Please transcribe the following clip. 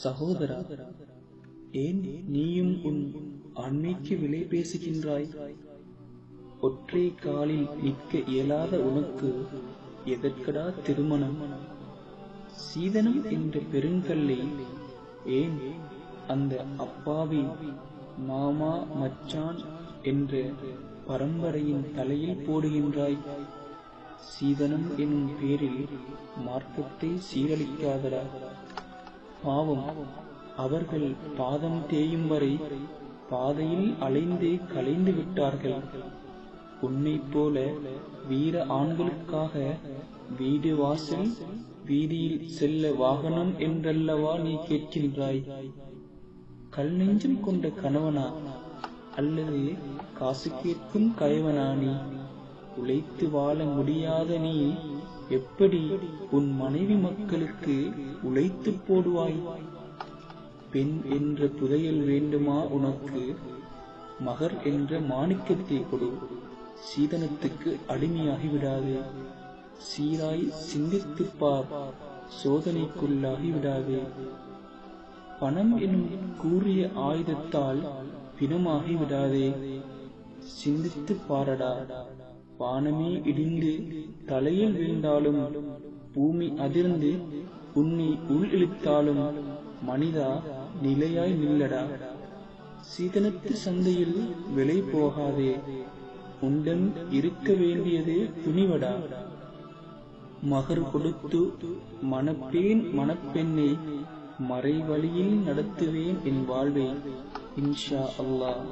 சகோதரா, ஏன் நீயும் உன் ஆண்மைக்கு விலை பேசுகின்றாய்? ஒற்றை காலில் நிற்க இயலாத உனக்கு எதற்கடா திருமணம்? சீதனம் என்ற பெருங்கல்லை ஏன் அந்த அப்பாவி மாமா மச்சான் என்ற பரம்பரையின் தலையில் போடுகின்றாய்? சீதனம் எனும் பேரில் மார்க்கத்தை சீரழிக்காதடா. பாவம், அவர்கள் பாதம் தேயும் வரை பாதையில் அலைந்து கலைந்து விட்டார்கள். உன்னை போல வீர ஆண்களுக்காக வீடு வாசல் வீதியில் செல்ல வாகனம் என்றல்லவா நீ கேட்கின்றாய்? கல் நெஞ்சம் கொண்ட கணவனா அல்லது காசு கேட்கும் கயவனா நீ? உழைத்து வாழ முடியாத நீ எப்படி உன் மனைவி மக்களுக்கு உழைத்து போடுவாய்? பெண் என்ற புதையல் வேண்டுமா உனக்கு? மகர் என்ற மாணிக்கத்தை கொடு. சீதனத்துக்கு அடிமையாகி விடாதே. சீராய் சிந்தித்து பார், சோதனைக்குள்ளாகி விடாதே. பணம் எனும் கூறிய ஆயுதத்தால் பிணமாகி விடாதே. சிந்தித்து பாரடா. வானமே இடிந்து தலையில் வீழ்ந்தாலும், பூமி அதிர்ந்து உன்னை உள் இழுத்தாலும், மனிதா நிலையாய் நில்லடா. சீதனத்து சந்தையில் விலை போகாதே. உண்டன் இருக்க வேண்டியது துணிவடா. மகர் கொடுத்து மணப்பேன் மணப்பெண்ணை, மறை வழியில் நடத்துவேன் என் வாழ்வை இன்ஷா அல்லாஹ்.